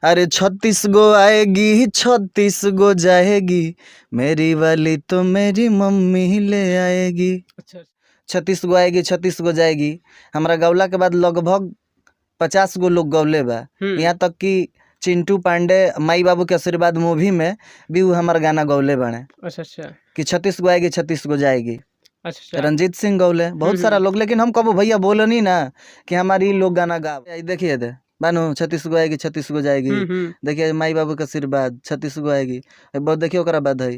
अरे 36 गो आएगी 36 गो जाएगी, मेरी वाली तो मेरी मम्मी ले आएगी। अच्छा 36 गो आएगी 36 गो जाएगी। हमारा गौला के बाद लगभग 50 गो लोग गौले बा। यहाँ तक कि चिंटू पांडे माई बाबू के आशीर्वाद मूवी में भी वो हमारा गाना गौले बने अच्छा अच्छा कि 36 गो आएगी 36 गो जाएगी। अच्छा रंजीत सिंह गौले बहुत सारा लोग, लेकिन हम कबो भैया बोलो नहीं ना कि हमारी लोग गाना गा। देखिए दे बानू 36 गो आएगी 36 गो जाएगी। देखिए माई बाबू का आशीर्वाद 36 गो आएगी। बहुत देखिए ओकरा बाद है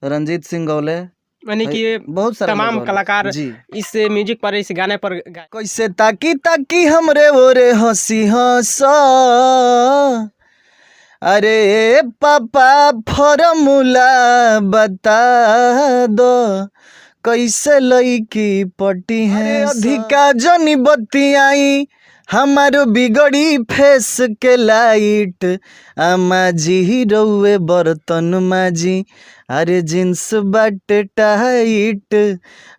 रंजीत सिंह गौले, यानी कि बहुत सारा तमाम लोग कलाकार जी। इस म्यूजिक पर इस गाने पर कैसे ताकी ताकी हमरे ओरे हंसी हंस, अरे पापा फॉर्मूला बता दो, कैसे लईकी पटी है अधिका जनी बतियाई, हमारो बिगड़ी फेस के लाइट, अम्मा जी रउए बर्तन माजी, अरे जींस बाटे टाइट,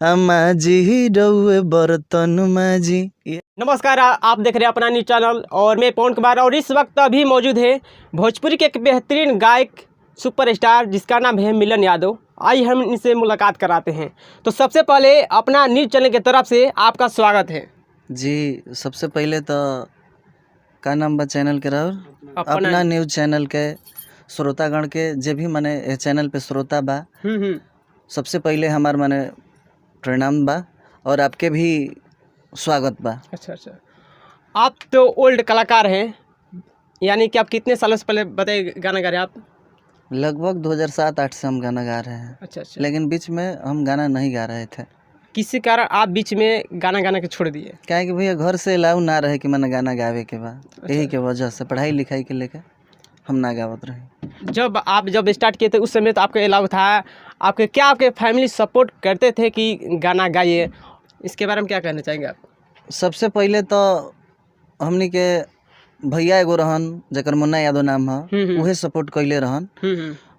अम्मा जी रउए बर्तन माजी। नमस्कार, आप देख रहे हैं अपना न्यूज चैनल और मैं पवन कुमार, और इस वक्त अभी मौजूद है भोजपुरी के एक बेहतरीन गायक सुपरस्टार जिसका नाम है मिलन यादव। आइए हम इनसे मुलाकात कराते हैं। तो सबसे पहले अपना न्यूज चैनल की तरफ से आपका स्वागत है जी। सबसे पहले तो का नाम बा चैनल के राहुल, अपना न्यूज चैनल के श्रोतागण के जे भी मने चैनल पे श्रोता बा, सबसे पहले हमार मने प्रणाम बा और आपके भी स्वागत बा। अच्छा अच्छा, आप तो ओल्ड कलाकार हैं, यानी कि आप कितने सालों से पहले बताइए गाना गा रहे हैं आप? लगभग 2007-8 से हम गाना गा रहे हैं। अच्छा अच्छा, लेकिन बीच में हम गाना नहीं गा रहे थे। किसी कारण आप बीच में गाना गाना के छोड़ दिए? क्या है कि भैया घर से अलाउ ना रहे कि मैंने गाना गावे के बाद, यही के वजह से पढ़ाई लिखाई के लेके हम ना गावत रहे। जब स्टार्ट किए थे उस समय तो आपको अलाउ था, आपके फैमिली सपोर्ट करते थे कि गाना गाइए? इसके बारे में क्या कहना चाहेंगे आप? सबसे पहले तो हमनी के भैया एगो रहन जकर मुन्ना यादव नाम है, उहे सपोर्ट कैले रहन।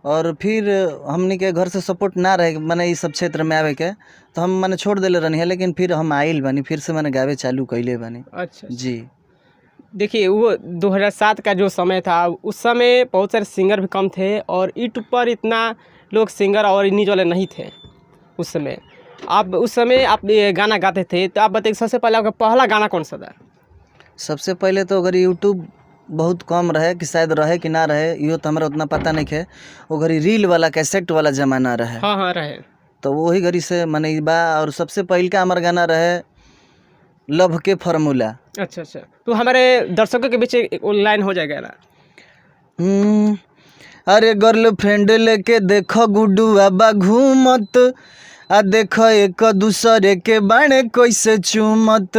और फिर हमनी के घर से सपोर्ट ना रहे मैंने इस सब क्षेत्र में आवे के, तो हम मैंने छोड़ दिले रहनी है। लेकिन फिर हम आइल बानी, फिर से मैंने गावे चालू कैले बानी। अच्छा जी। देखिए, वो 2007 का जो समय था, उस समय बहुत सारे सिंगर भी कम थे और यूट्यूब पर इतना लोग सिंगर और न्यूज वाले नहीं थे उस समय। उस समय आप ये गाना गाते थे, तो आप बताइए सबसे पहले आपका पहला गाना कौन सा था? सबसे पहले तो अगर यूट्यूब बहुत कम रहे कि शायद रहे कि ना रहे, यो तो हमारा उतना पता नहीं है। वो घड़ी रील वाला कैसेट वाला जमाना रहे। हाँ हाँ रहे। तो वही घड़ी से मने बा। और सबसे पहले का हमारा गाना रहे लव के फार्मूला। अच्छा अच्छा, तो हमारे दर्शकों के बीच ऑनलाइन हो जाएगा ना? अरे गर्लफ्रेंड लेके देखो गुड्डू बाबा घूमत, आ देखो एक दूसरे के बाणे कैसे चूमत,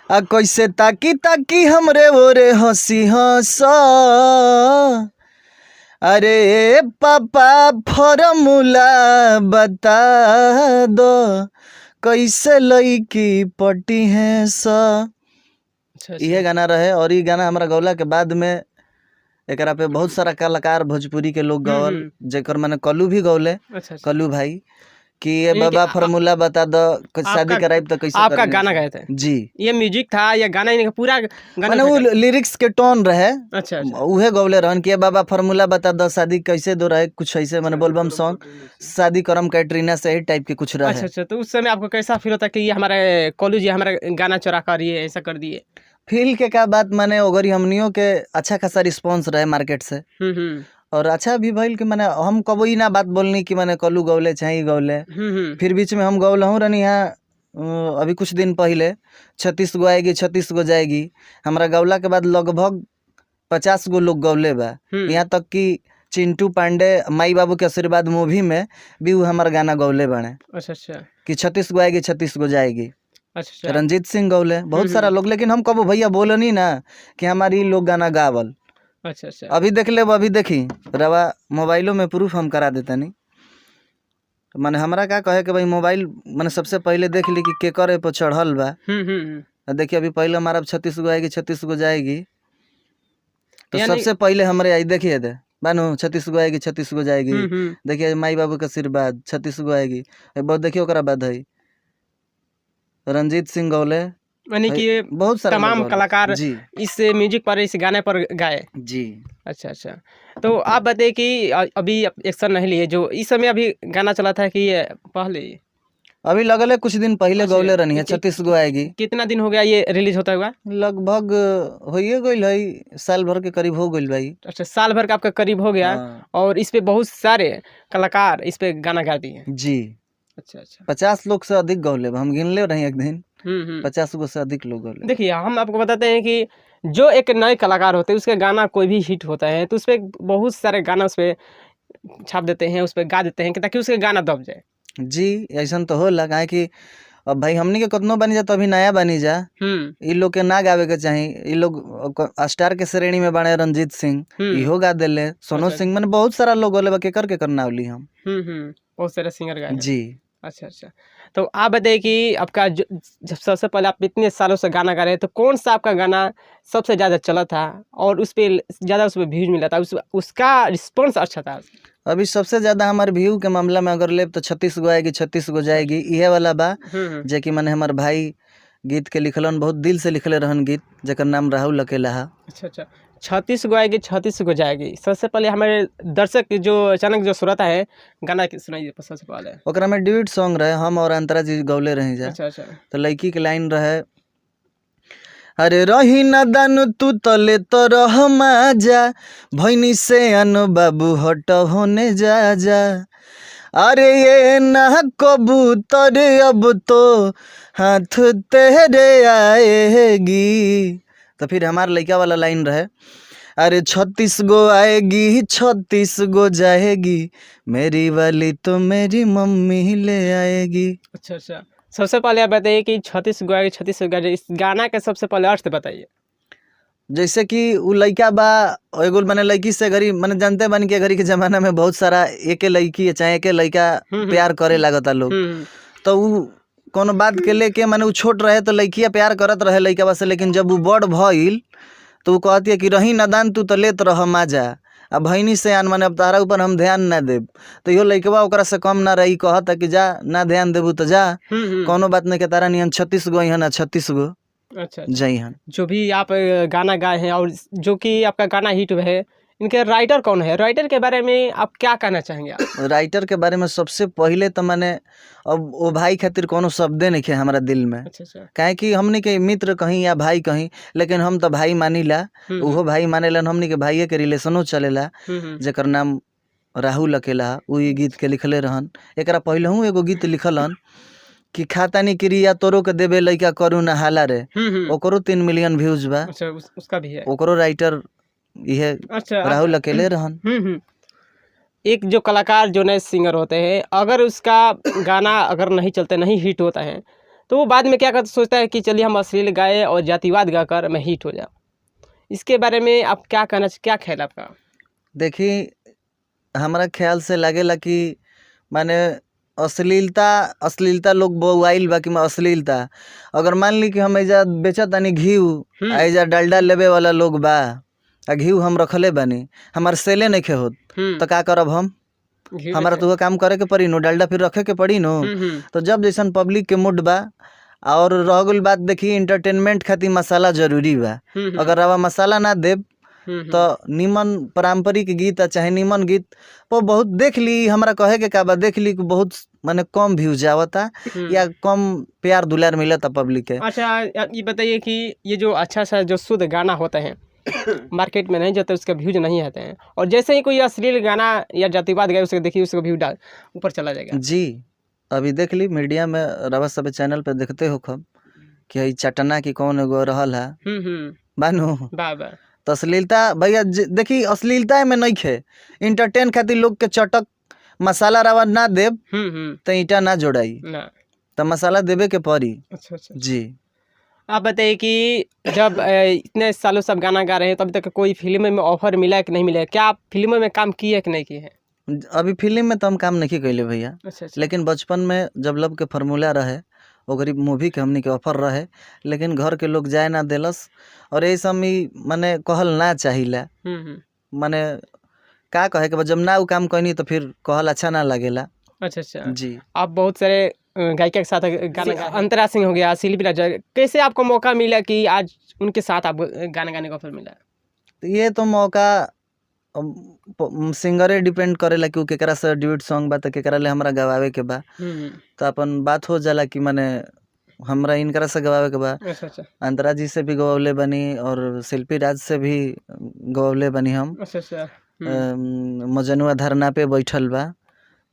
आ कैसे ताकी ताकी हमरे ओरे हंसी हंस, अरे पापा फॉर्मूला बता दो, कैसे लईकी पटी है सा। यह गाना रहे। और ये गाना हमारा गौला के बाद में एकरा पे बहुत सारा कलाकार भोजपुरी के लोग गौल, जेकर मैंने कल्लू भी गौले। कल्लू भाई कि ये बाबा फॉर्मूला बता दो, शादी कराइब तो कैसे आपका गाना गाए थे? जी। ये म्यूजिक था या गाना ही नहीं, पूरा गाना वो लिरिक्स के टोन रहे। अच्छा उहे गौले रहन कि बाबा फॉर्मूला बता दो, शादी कैसे दो रहे, कुछ ऐसे मैंने बोलबम सॉन्ग, शादी करम कैटरीना से ही टाइप के कुछ रहे। अच्छा अच्छा, तो उस समय आपको कैसा फील होता कि ये हमारे कॉलेज जी हमारा गाना चुरा कर ये ऐसा कर दिए? फील के क्या बात माने, अगर हमनियों के अच्छा खासा रिस्पांस रहे मार्केट से, और अच्छा भी भइल कि मैंने हम कबो ही ना बात बोलनी कि मैंने कल्लू गौले चाहे गौले। फिर बीच में हम गौल हूँ रनी है अभी कुछ दिन पहले 36 गो आएगी 36 गो जाएगी। हमारा गौला के बाद लगभग 50 गो लोग गौले बा। यहाँ तक कि चिंटू पांडे माई बाबू के आशीर्वाद मूवी में भी वो हमारा गाना गौले बने। अच्छा अच्छा, कि 36 गो आएगी 36 गो जाएगी। अच्छा, रंजीत सिंह गौले बहुत सारा लोग, लेकिन हम कबो भैया बोलो नहीं ना कि हमारी लोग गाना गावल। अच्छा अच्छा, अभी देख ले, अभी देखी रवा मोबाइलों में प्रूफ हम करा देता नहीं। तो मैंने हमरा क्या कहे कि भाई मोबाइल मैंने सबसे पहले देख ली कि केकर पर चढ़ल बा। देखिए अभी पहले हमारा 36 गो आएगी 36 गो जाएगी, तो सबसे पहले हमारे आई देखिए दे बानू 36 गो आएगी 36 गो जाएगी। देखिए माई बाबू का आशीर्वाद 36 गो आएगी। बहुत देखिए ओकरा बाद है रंजीत सिंह गौले, यानी कि ये बहुत सारा तमाम लोग कलाकार जी इस म्यूजिक पर, इस गाने पर गाए। जी। अच्छा अच्छा। तो आप बताइए कि अभी एक्शन नहीं लिए, जो इस समय अभी गाना चला था कि ये पहले ही? अभी लगल है कुछ दिन पहले अच्छा, गौले रहनी है, 36 गो आएगी। कितना दिन हो गया ये रिलीज होता हुआ? लगभग होइए गइल है, साल भर के करीब हो गइल भाई। अच्छा, साल भर का आपका करीब हो गया। हाँ। और इस पे बहुत सारे कलाकार इस पे गाना गा दिए हैं। जी। अच्छा अच्छा। 50 लोग से अधिक गौले, हम गिनले रही एक दिन, हम्म। 50 गो से अधिक लोग गौले। देखिए, हम आपको बताते हैं कि जो एक नए कलाकार होते हैं उसका गाना कोई भी हिट होता है तो उस पे बहुत सारे गाना उस पे छाप देते हैं, उस पे गा देते हैं कि ताकि उसका गाना दब जाए। जी ऐसा तो होला, काहे कि अब भाई हमनी के कतनो बनी जा तो अभी नया बनी जा, इ लोग के ना गावे के चाही। इ लोग स्टार के श्रेणी में बने रंजीत सिंह, इहो गा देले, सोनू अच्छा। सिंह, मैंने बहुत सारा लोग होले, केकर के नावली हम। बहुत सारे सिंगर गाए हैं। जी। अच्छा अच्छा। तो आप बताइए कि आपका जब सबसे पहले आप इतने सालों से गाना गा रहे हैं तो कौन सा आपका गाना सबसे ज़्यादा चला था और उस पे ज़्यादा उस पे व्यूज मिला था, उसका रिस्पॉन्स अच्छा था? अभी सबसे ज्यादा हमारे व्यू के मामला में अगर लेब तो 36 गो आएगी, 36 गो जाएगी, इहे वाला बा। जे कि माने हमार भाई गीत के लिखलन, बहुत दिल से लिखले रहन गीत, जेकर नाम राहुल अकेला है। अच्छा अच्छा। 36 गो आएगी, 36 गो जाएगी। सबसे पहले हमारे दर्शक जो अचानक जो श्रोता है, गाना सुनाइए सबसे पहले। ओकरा में ड्यूट सॉन्ग रहे, हम और अंतरा जी गौले रही जा। अच्छा अच्छा। तो लड़की के लाइन रहे, अरे रही न दान तू तले तो रह माजा, भैनी से अन बाबू हट होने जा जा, अरे ये ना कबूतर अब तो हाथ तेरे आएगी। तो फिर हमार लड़का वाला लाइन रहे, अरे 36 गो आएगी, 36 गो जाएगी, मेरी वाली तो मेरी मम्मी ले आएगी। अच्छा अच्छा। सबसे पहले आप बताइए कि 36 गो आएगी, 36 गो जाएगी, इस गाना के सबसे पहले अर्थ बताइए। जैसे कि उ लड़का बा, एगो माने लड़की से घरी माने जानते बन के घरी के जमाना में बहुत सारा एके लड़की चाहे एके लड़का प्यार करे लागता लोग। तो उ कोनो बात के लेके माने उ छोट रहे तो लड़किया प्यार करत रहे लड़का से, लेकिन जब उ बड़ भइल तो उ कहती है कि रही नादान तू तो लेत रह माजा, अब भैनी से आन, माने अब तारा ऊपर हम ध्यान ना देब। तो यो लड़कवा ओकरा से कम ना रही, कहता कि जा ना ध्यान देबू तो जा, कोनो बात नहीं के, तारा नियन 36 गो यहाँ ना 36 गो अच्छा जई हन। जो भी आप गाना गाए हैं और जो कि आपका गाना हिट है, इनके राइटर कौन है? राइटर के बारे में आप क्या कहना चाहेंगे आप? राइटर के बारे में सबसे पहले तो मैंने अब वो भाई खातिर कोनो शब्दे नहीं है हमारा दिल में। अच्छा अच्छा। काहे कि हमने के मित्र कहीं या भाई कहीं, लेकिन हम तो भाई मानीला, उहो भाई मानेलन, हमने के भाइये के रिलेशनो चलेला, जेकर नाम राहुल अकेला। उ ई गीत के लिखले रहन। एकरा पहलहू एगो गीत लिखलन कि खातानी क्रिया तोरो के देबे लइका करू ना हाला रे, ओकरो 3 मिलियन व्यूज बा। अच्छा, उसका भी है। ओकरो राइटर इहे अच्छा, राहुल अकेले रहन। एक जो कलाकार जो नए सिंगर होते हैं, अगर उसका गाना अगर नहीं चलता, नहीं हिट होता है, तो वो बाद में क्या करता, सोचता है कि चलिए हम अश्लील गाए और जातिवाद गाकर मैं हिट हो जाऊँ। इसके बारे में आप क्या कहना, क्या ख्याल आपका? देखिए, हमारा ख्याल से लागेला कि माने अश्लीलता लोग बोआइल बा कि अश्लीलता, अगर मान ली कि हम एजा बेचा तानी घीव, एजा डालडा लेबे वाला लोग बा, आ घीव हम रखले बानी, हमार सेले नहीं खे होत, तो का करब हम? हमारा तो काम करे के पड़ी नो, डालडा फिर रखे के पड़ी नो। तो जब जैसन पब्लिक के मूड बा, और रह गइल बात, देखी इंटरटेनमेंट खातिर मसाला जरूरी बा। अगर रवा मसाला ना देब तो निमन पारंपरिक गीत चाहे निमन गीत वो बहुत देख ली, हमरा कहे के का बा, देख ली बहुत माने कम व्यूज आवता या कम प्यार दुलार मिलता पब्लिक के। अच्छा, ये बताइए कि ये जो अच्छा सा जो शुद्ध गाना होता है मार्केट में नहीं जाता, उसका व्यूज नहीं आते हैं, और जैसे ही कोई अश्लील गाना या जातिवाद गाए उसको देखिए, उसका व्यू डाल ऊपर चला जाएगा। जी, अभी देख ली मीडिया में, रवा सब चैनल पे देखते हो खब कि चटना की कौन एगो रहल है बानू, तो अश्लीलता भैया देखी, अश्लीलता में नहीं खे, इंटरटेन खातिर लोग के चटक मसाला रवा ना देब तो ईटा ना जोड़ाई, तो मसाला देबे के पड़ी। अच्छा अच्छा जी। आप बताइए कि जब इतने सालों से आप गाना गा रहे हैं, तब तक कोई फिल्म में ऑफर मिला है कि नहीं मिला है? क्या आप फिल्मों में काम किए कि नहीं किए हैं? अभी फिल्म में तो हम काम नहीं कैले भैया। अच्छा। लेकिन बचपन में जब लब के फार्मूला रहे, वो गरीब मूवी के हमनी के ऑफर रहे, लेकिन घर के लोग जाए ना देलस, और ये सब माने कहल ना चाहिला, माने का कहे के जब ना वो काम कहनी तो फिर कहल अच्छा ना लगेला। अच्छा अच्छा। जी। आप बहुत सारे गायिका के साथ गाना अंतरा सिंह हो गया, शिल्पी राजा, कैसे आपको मौका मिला कि आज उनके साथ आप गाना गाने का अवसर मिला? तो ये तो मौका सिंगरे डिपेंड करेला कि उ केकरा से ड्यूट सॉन्ग बा, तो केकरा ले हमरा गवावे के बा, तो अपन बात हो जाला कि माने हमरा इनकरा से गवावे के बा। अच्छा अच्छा अंतरा जी से भी गवले बनी और शिल्पी राज से भी गवले बनी हम। अच्छा अच्छा मजनुआ धरना पे बैठल बा,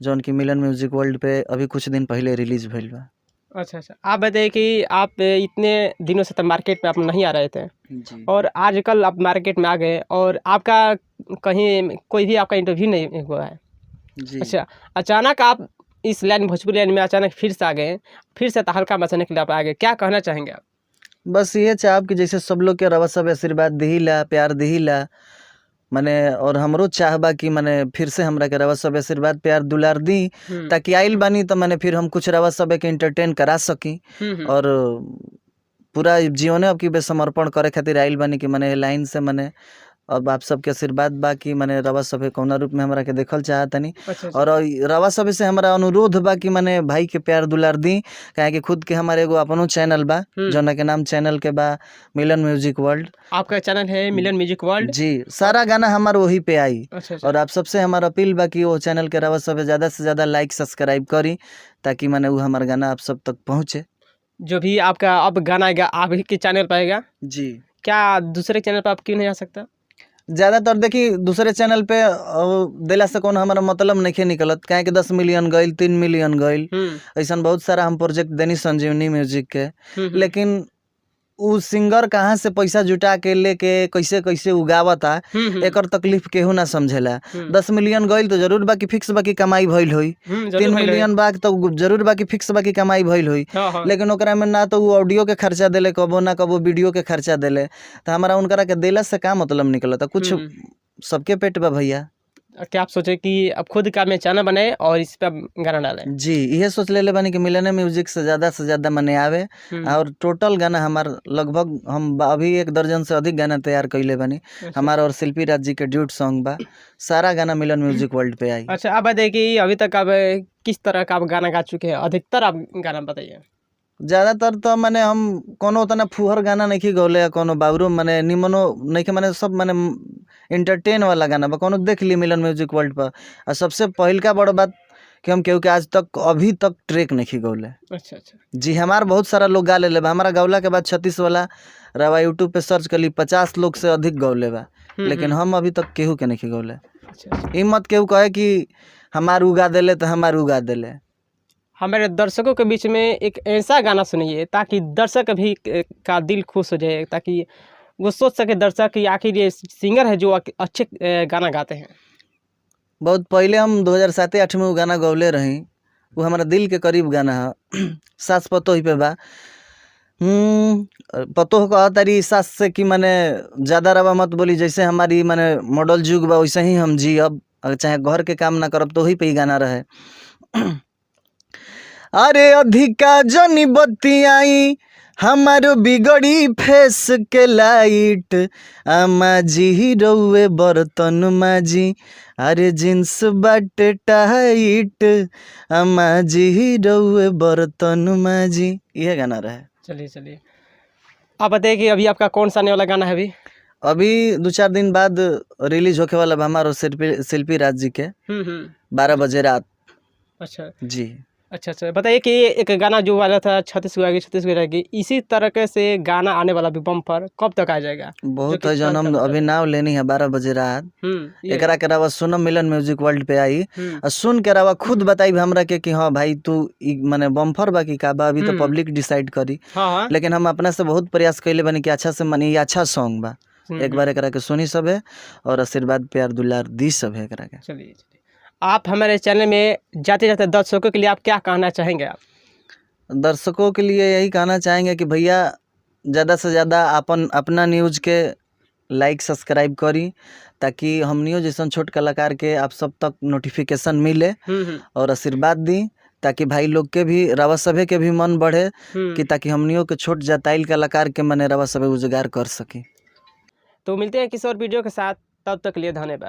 जौन की मिलन म्यूजिक वर्ल्ड पे अभी कुछ दिन पहले रिलीज भइल बा। अच्छा अच्छा आप बताइए कि आप इतने दिनों से तब मार्केट में आप नहीं आ रहे थे जी और आजकल आप मार्केट में आ गए और आपका कहीं कोई भी आपका इंटरव्यू नहीं हुआ है। जी अच्छा, अचानक आप इस लाइन भोजपुरी लाइन में अचानक फिर से आ गए, फिर से तहलका मचाने के लिए आप आ गए, क्या कहना चाहेंगे आप? बस ये चाहब कि जैसे सब लोग के रवा सब आशीर्वाद दिहिला, प्यार दिहिला, माने और हमरो चाहबा कि माने फिर से हमरा के रवा सब आशीर्वाद प्यार दुलार दी, ताकि आइल बानी तो माने फिर हम कुछ रवा सब के एंटरटेन करा सकी और पूरा जीवन अब की बेसमर्पण करे खातिर आइल बानी कि माने लाइन से माने अब आप सबके आशीर्वाद बा कि माने रवा सभे कौना रूप में हमरा के देखल चाहतनी। और रवा सभे से हमरा अनुरोध बा कि माने भाई के प्यार दुलार दी, काहे कि खुद के हमारे एगो अपनो चैनल बा जौना के नाम चैनल के बा मिलन म्यूजिक वर्ल्ड। आपका चैनल है मिलन म्यूजिक वर्ल्ड? जी, सारा गाना हमार वही पे आई। अच्छा। और आप सबसे हमारा अपील बा कि वो चैनल के रवा सभे ज्यादा से ज्यादा लाइक सब्सक्राइब करी, ताकि माने वो हमार गाना आप सब तक पहुँचे। जो भी आपका अब गाना आएगा आप ही के चैनल पर आएगा? जी। क्या दूसरे चैनल पर आप क्यों नहीं आ सकता? ज्यादातर देखी दूसरे चैनल पे दिला से कौन हमारा मतलब नहीं निकलत, काहे कि 10 मिलियन गईल, 3 मिलियन गईल, ऐसा बहुत सारा हम प्रोजेक्ट देनी संजीवनी म्यूजिक के, लेकिन उ सिंगर कहाँ से पैसा जुटा के लेके कैसे कैसे उगावता एकर तकलीफ केहू ना समझेला। 10 मिलियन गईल तो जरूर बाकी फिक्स बाकी कमाई भइल होई, 3 मिलियन बाकी तो जरूर बाकी फिक्स बाकी कमाई भइल होई, लेकिन ओकरा में ना तो वो ऑडियो के खर्चा देले कबो ना कबो वीडियो के खर्चा देले, तो हमारा उनकरा के देला से का मतलब निकलता? कुछ सबके पेट बा भैया। क्या आप सोचे कि अब खुद का मैं चैनल बनाए और इस पर गाना डालें? जी, ये सोच ले बानी कि मिलन म्यूजिक से ज्यादा मने आवे, और टोटल गाना हमार लगभग हम अभी 1 दर्जन से अधिक गाना तैयार कैले बानी। हमारा और शिल्पी राज जी के ड्यूट सॉन्ग बा, सारा गाना मिलन म्यूजिक वर्ल्ड पे आई। अच्छा, आप बताइए कि अभी तक आप किस तरह का आप गाना गा चुके हैं? अधिकतर आप गाना बताइए। ज्यादातर तो माने हम कोनो उतना फुहर गाना नहीं गौले, कोनो बाबरू माने निमनो नहीं, माने सब माने एंटरटेन वाला गाना बा, कोनो देख ली मिलन म्यूजिक वर्ल्ड पर। और सबसे पहल का बड़ बात कि हम केहू के आज तक अभी तक ट्रैक नहीं गौले। अच्छा अच्छा जी, हमार बहुत सारा लोग गा ले बा, हमारा गौला के बाद 36 वाला रवा यूट्यूब पे सर्च कर ली, 50 लोग से अधिक गौले बा, लेकिन हम अभी तक केहू के नहीं गौले। हिम्मत केहू कहे कि हमार उगा देले तो हमार उगा देले। हमारे दर्शकों के बीच में एक ऐसा गाना सुनिए ताकि दर्शक भी का दिल खुश हो जाए, ताकि वो सोच सके दर्शक कि आखिर ये सिंगर है जो अच्छे गाना गाते हैं। बहुत पहले हम 2007-8 में वो गाना गौले रही, वो हमारा दिल के करीब गाना है। सास पतोह पे बा, पतोह कहा तारी सास से कि माने ज़्यादा रवा मत बोली, जैसे हमारी माने मॉडल जुग बा वैसे ही हम जी, अब चाहे घर के काम ना करब तो ही पे ही गाना रहे। अरे अधिका जनी बतियाई हमारो बिगड़ी फेस के लाइट, आमा जी रउए बर्तन माजी, अरे जींस बाटे टाइट, आमा जी रउए बर्तन माजी, यह गाना रहे। चलिए आप बताइए कि अभी आपका कौन सा आने वाला गाना है? अभी 2-4 दिन बाद रिलीज होके वाला हमारा शिल्पी राज जी के 12 बजे रात। अच्छा जी, अच्छा बताइए कि एक गाना जो वाला था छत्तीसगढ़ रहेगी, इसी तरह से गाना आने वाला भी बम पर कब तक आ जाएगा? बहुत है जन्म अभी नाव लेनी है 12 बजे रात। एकरा के रवा सुनम मिलन म्यूजिक वर्ल्ड पे आई, और सुन के रवा खुद बताई हमरा के कि हाँ भाई तू माने बम्फर बा कि का बा, अभी तो पब्लिक डिसाइड करी। लेकिन हम अपना से बहुत प्रयास कैले बनी कि अच्छा से मानी अच्छा सॉन्ग बा, एक बार एकरा के सुनी सब है और आशीर्वाद प्यार दुलार दी सब है एकरा के। चलिए आप हमारे चैनल में जाते जाते दर्शकों के लिए आप क्या कहना चाहेंगे? आप दर्शकों के लिए यही कहना चाहेंगे कि भैया ज़्यादा से ज़्यादा अपना न्यूज़ के लाइक सब्सक्राइब करी, ताकि हमनियो जैसा छोट कलाकार के आप सब तक नोटिफिकेशन मिले और आशीर्वाद दी, ताकि भाई लोग के भी रवा सभे के भी मन बढ़े कि ताकि हमनियों के छोट जाताइल कलाकार के मने रवा सभे रोजगार कर सके। तो मिलते हैं किसी और वीडियो के साथ, तब तक के लिए धन्यवाद।